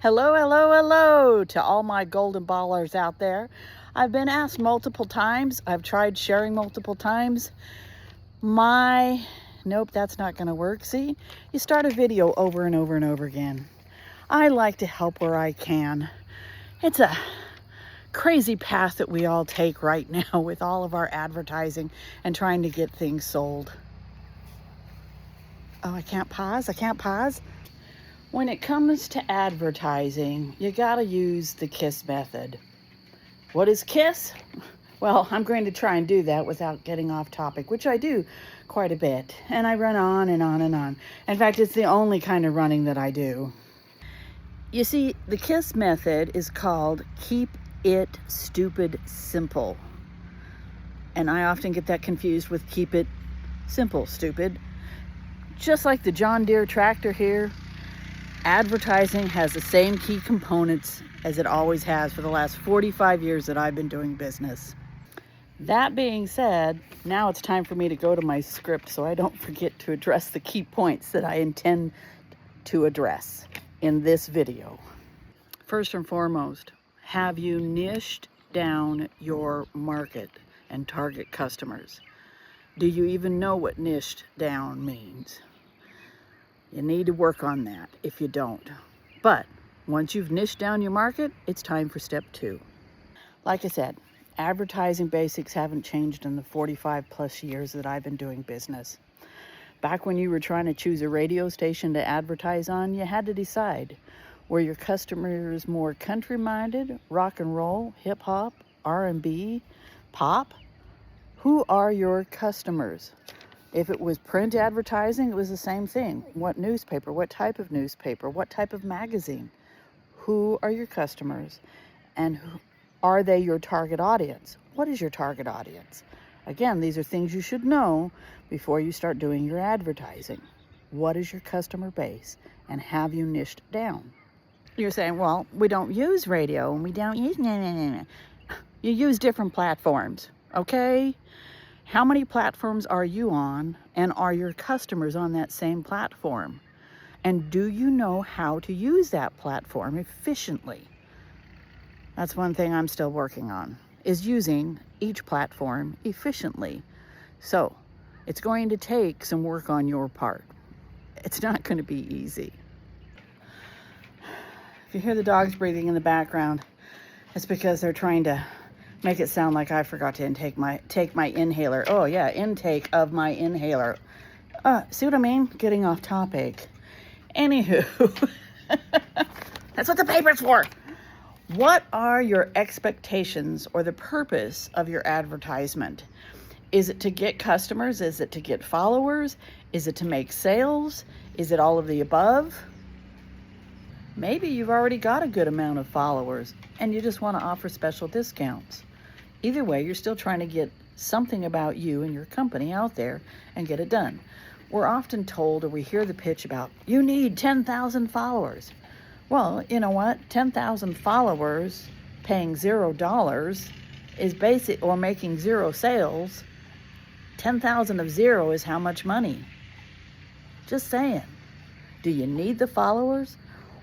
Hello, hello, hello to all my golden ballers out there. I've been asked multiple times. I've tried sharing multiple times. Nope, that's not going to work. See, you start a video over and over and over again. I like to help where I can. It's a crazy path that we all take right now with all of our advertising and trying to get things sold. Oh, I can't pause. When it comes to advertising, you gotta use the KISS method. What is KISS? Well, I'm going to try and do that without getting off topic, which I do quite a bit. And I run on and on and on. In fact, it's the only kind of running that I do. You see, the KISS method is called Keep It Stupid Simple. And I often get that confused with Keep It Simple Stupid. Just like the John Deere tractor here, advertising has the same key components as it always has for the last 45 years that I've been doing business. That being said, now it's time for me to go to my script so I don't forget to address the key points that I intend to address in this video. First and foremost, have you niched down your market and target customers? Do you even know what niched down means? You need to work on that if you don't. But once you've niched down your market, it's time for step 2. Like I said, advertising basics haven't changed in the 45 plus years that I've been doing business. Back when you were trying to choose a radio station to advertise on, you had to decide, were your customers more country-minded, rock and roll, hip-hop, R&B, pop? Who are your customers? If it was print advertising, it was the same thing. What newspaper? What type of newspaper? What type of magazine? Who are your customers? And are they your target audience? What is your target audience? Again, these are things you should know before you start doing your advertising. What is your customer base? And have you niched down? You're saying, well, we don't use radio and we don't use... You use different platforms, okay? How many platforms are you on, and are your customers on that same platform? And do you know how to use that platform efficiently? That's one thing I'm still working on, is using each platform efficiently. So it's going to take some work on your part. It's not going to be easy. If you hear the dogs breathing in the background, it's because they're trying to make it sound like I forgot to take my inhaler. Oh yeah, intake of my inhaler. See what I mean? Getting off topic. Anywho, that's what the paper's for. What are your expectations or the purpose of your advertisement? Is it to get customers? Is it to get followers? Is it to make sales? Is it all of the above? Maybe you've already got a good amount of followers and you just want to offer special discounts. Either way, you're still trying to get something about you and your company out there and get it done. We're often told, or we hear the pitch about, you need 10,000 followers. Well, you know what? 10,000 followers paying $0 is basic, or making 0 sales. 10,000 of 0 is how much money? Just saying. Do you need the followers?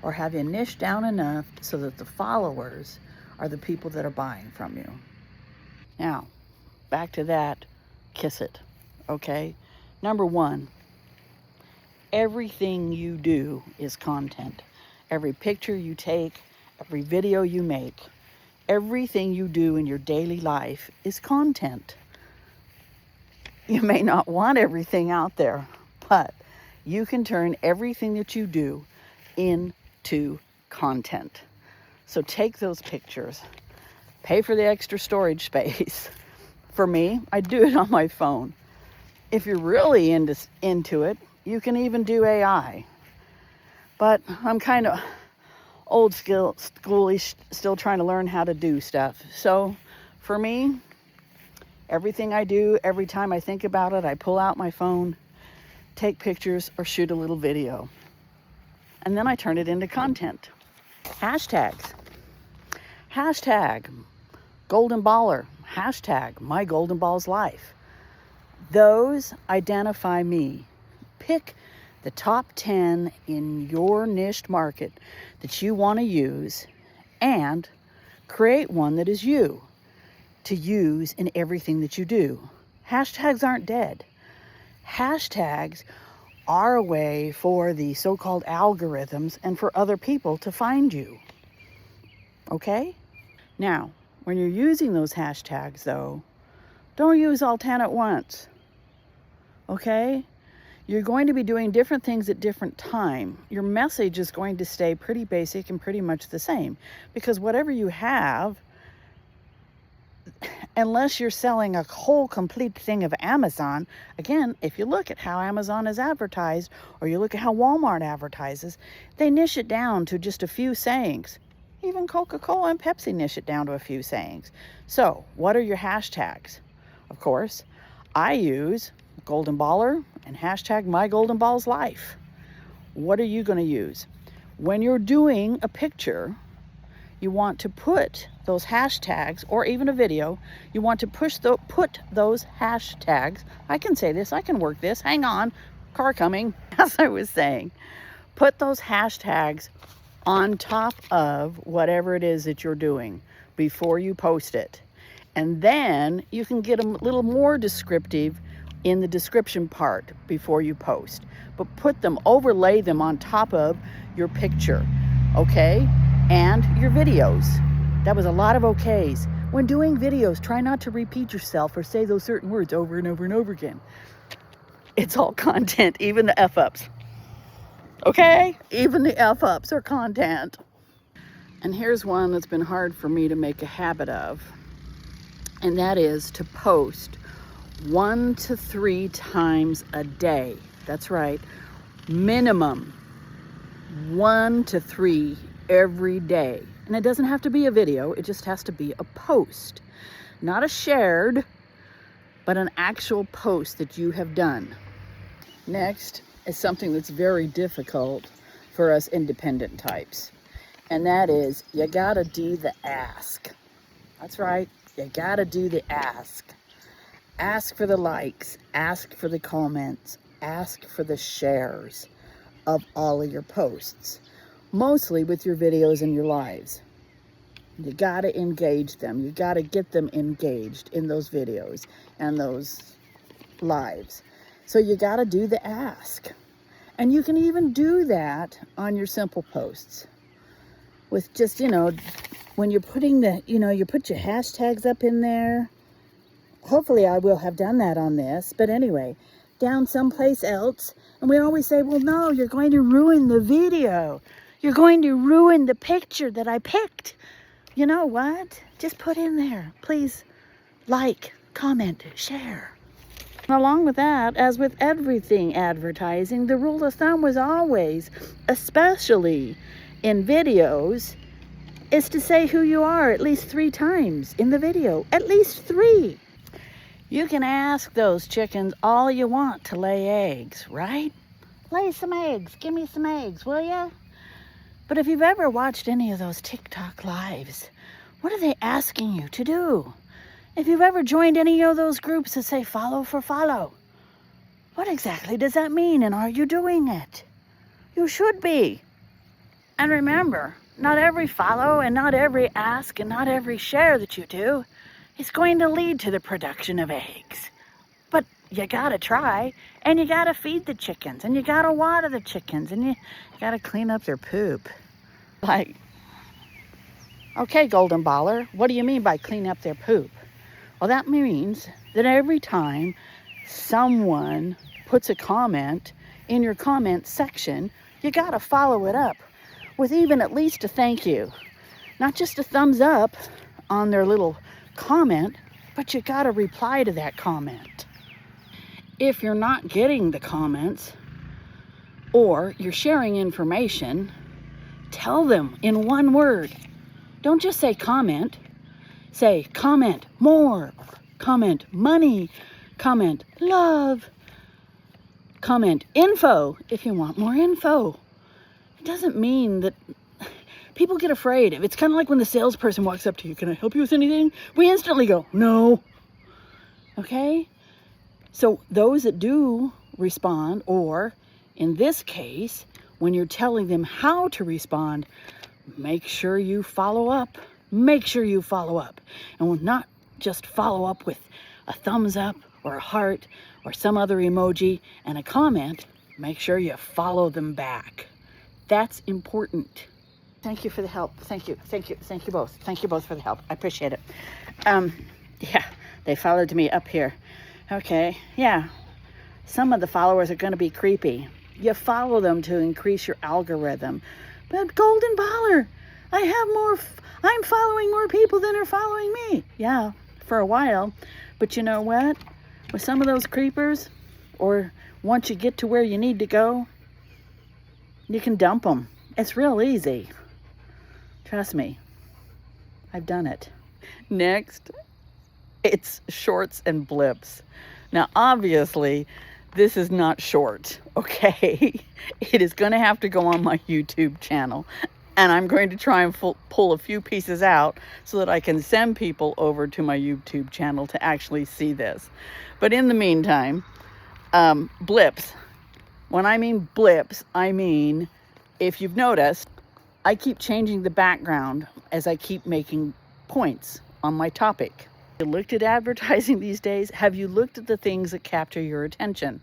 Or have you niched down enough so that the followers are the people that are buying from you? Now, back to that, KISS it, okay? Number 1, everything you do is content. Every picture you take, every video you make, everything you do in your daily life is content. You may not want everything out there, but you can turn everything that you do into content. So take those pictures, pay for the extra storage space. For me, I do it on my phone. If you're really into it, you can even do AI. But I'm kind of old schoolish, still trying to learn how to do stuff. So for me, everything I do, every time I think about it, I pull out my phone, take pictures, or shoot a little video. And then I turn it into content. Hashtags. Hashtag Golden Baller. Hashtag My Golden Balls Life. Those identify me. Pick the top 10 in your niche market that you want to use, and create one that is you to use in everything that you do. Hashtags aren't dead. Hashtags are a way for the so-called algorithms and for other people to find you. Okay? Now, when you're using those hashtags, though, don't use all 10 at once. Okay? You're going to be doing different things at different time. Your message is going to stay pretty basic and pretty much the same, because whatever you have, unless you're selling a whole complete thing of Amazon, again, if you look at how Amazon is advertised, or you look at how Walmart advertises, they niche it down to just a few sayings. Even Coca-Cola and Pepsi niche it down to a few sayings. So, what are your hashtags? Of course, I use Golden Baller and hashtag My Golden Balls Life. What are you going to use? When you're doing a picture, you want to put those hashtags, or even a video, you want to put those hashtags. I can say this, I can work this. Hang on, car coming, as I was saying. Put those hashtags on top of whatever it is that you're doing before you post it. And then you can get a little more descriptive in the description part before you post. But overlay them on top of your picture, okay? And your videos. That was a lot of okays. When doing videos, try not to repeat yourself or say those certain words over and over and over again. It's all content, even the F-ups. Okay? Even the F-ups are content. And here's one that's been hard for me to make a habit of, and that is to post 1 to 3 times a day. That's right. Minimum 1 to 3 every day. And it doesn't have to be a video, it just has to be a post. Not a shared, but an actual post that you have done. Next is something that's very difficult for us independent types. And that is, you gotta do the ask. That's right, you gotta do the ask. Ask for the likes, ask for the comments, ask for the shares of all of your posts. Mostly with your videos and your lives. You gotta engage them. You gotta get them engaged in those videos and those lives. So you gotta do the ask. And you can even do that on your simple posts. With just, when you're putting you put your hashtags up in there. Hopefully I will have done that on this. But anyway, down someplace else. And we always say, well, no, you're going to ruin the video. You're going to ruin the picture that I picked. You know what? Just put in there. Please like, comment, share. And along with that, as with everything advertising, the rule of thumb was always, especially in videos, is to say who you are at least 3 times in the video. At least 3. You can ask those chickens all you want to lay eggs, right? Lay some eggs. Give me some eggs, will ya? But if you've ever watched any of those TikTok lives, what are they asking you to do? If you've ever joined any of those groups that say follow for follow, what exactly does that mean, and are you doing it? You should be. And remember, not every follow and not every ask and not every share that you do is going to lead to the production of eggs. But you gotta try, and you gotta feed the chickens, and you gotta water the chickens, and you gotta clean up their poop. Like, okay, Golden Baller, what do you mean by clean up their poop? Well, that means that every time someone puts a comment in your comment section, you gotta follow it up with even at least a thank you. Not just a thumbs up on their little comment, but you gotta reply to that comment. If you're not getting the comments, or you're sharing information, tell them in one word. Don't just say comment. Say comment more, comment money, comment love, comment info if you want more info. It doesn't mean that people get afraid. It's kind of like when the salesperson walks up to you, can I help you with anything? We instantly go, no. Okay? So those that do respond or In this case, when you're telling them how to respond, make sure you follow up. Make sure you follow up. And not just follow up with a thumbs up or a heart or some other emoji and a comment. Make sure you follow them back. That's important. Thank you for the help. Thank you both. Thank you both for the help. I appreciate it. Yeah, they followed me up here. Okay, yeah. Some of the followers are going to be creepy. You follow them to increase your algorithm. But Golden Baller, I'm following more people than are following me. Yeah, for a while. But you know what? With some of those creepers, or once you get to where you need to go, you can dump them. It's real easy. Trust me. I've done it. Next, it's shorts and blips. Now, obviously, this is not short, okay? It is going to have to go on my YouTube channel. And I'm going to try and pull a few pieces out so that I can send people over to my YouTube channel to actually see this. But in the meantime, blips. When I mean blips, I mean, if you've noticed, I keep changing the background as I keep making points on my topic. You looked at advertising these days? Have you looked at the things that capture your attention?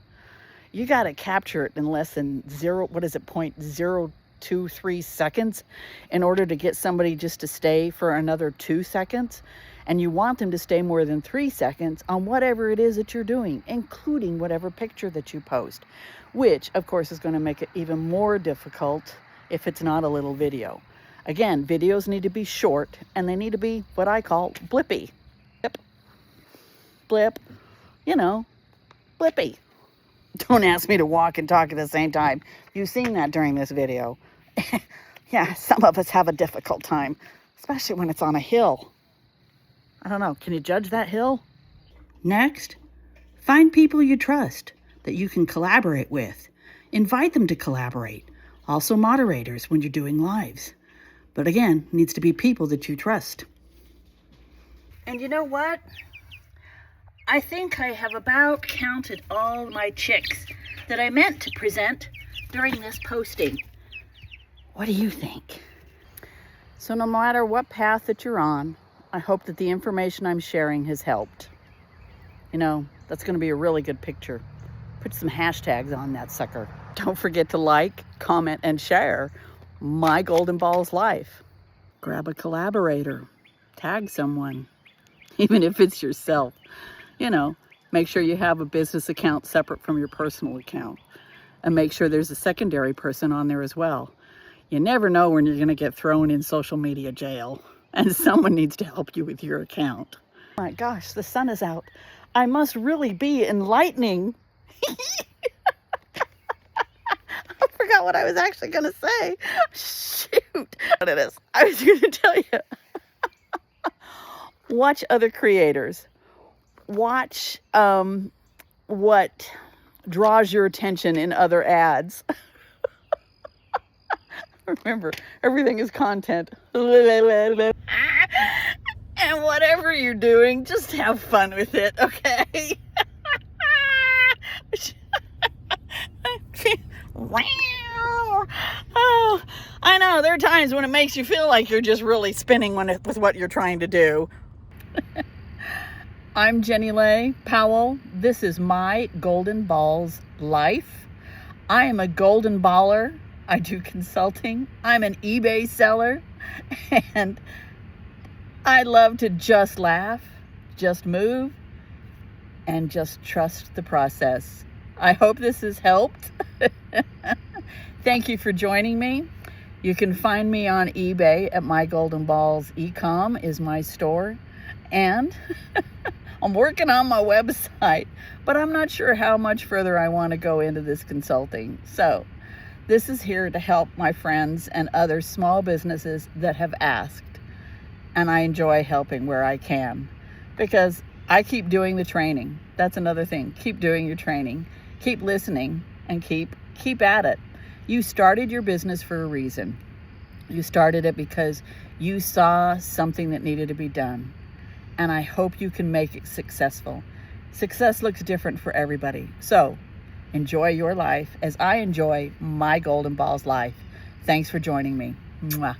You got to capture it in less than 0.023 seconds in order to get somebody just to stay for another 2 seconds. And you want them to stay more than 3 seconds on whatever it is that you're doing, including whatever picture that you post, which of course is going to make it even more difficult if it's not a little video. Again, videos need to be short and they need to be what I call blippy. Blip, you know, blippy. Don't ask me to walk and talk at the same time. You've seen that during this video. Yeah, some of us have a difficult time, especially when it's on a hill. I don't know, can you judge that hill? Next, find people you trust that you can collaborate with. Invite them to collaborate. Also moderators when you're doing lives. But again, needs to be people that you trust. And you know what? I think I have about counted all my chicks that I meant to present during this posting. What do you think? So no matter what path that you're on, I hope that the information I'm sharing has helped. You know, that's going to be a really good picture. Put some hashtags on that sucker. Don't forget to like, comment, and share my Golden Balls life. Grab a collaborator. Tag someone, even if it's yourself. You know, make sure you have a business account separate from your personal account. And make sure there's a secondary person on there as well. You never know when you're going to get thrown in social media jail. And someone needs to help you with your account. Oh my gosh, the sun is out. I must really be enlightening. I forgot what I was actually going to say. Shoot. What it is. I was going to tell you. Watch other creators. Watch what draws your attention in other ads. Remember, everything is content. And whatever you're doing, just have fun with it, okay? Wow. Oh, I know, there are times when it makes you feel like you're just really spinning with what you're trying to do. I'm Jeni-Lei Powell. This is my Golden Balls life. I am a golden baller. I do consulting. I'm an eBay seller. And I love to just laugh, just move, and just trust the process. I hope this has helped. Thank you for joining me. You can find me on eBay at My Golden Balls. E-com is my store. And I'm working on my website, but I'm not sure how much further I want to go into this consulting. So this is here to help my friends and other small businesses that have asked. And I enjoy helping where I can because I keep doing the training. That's another thing. Keep doing your training. Keep listening and keep at it. You started your business for a reason. You started it because you saw something that needed to be done. And I hope you can make it successful. Success looks different for everybody. So Enjoy your life as I enjoy my Golden Balls life. Thanks for joining me. Mwah.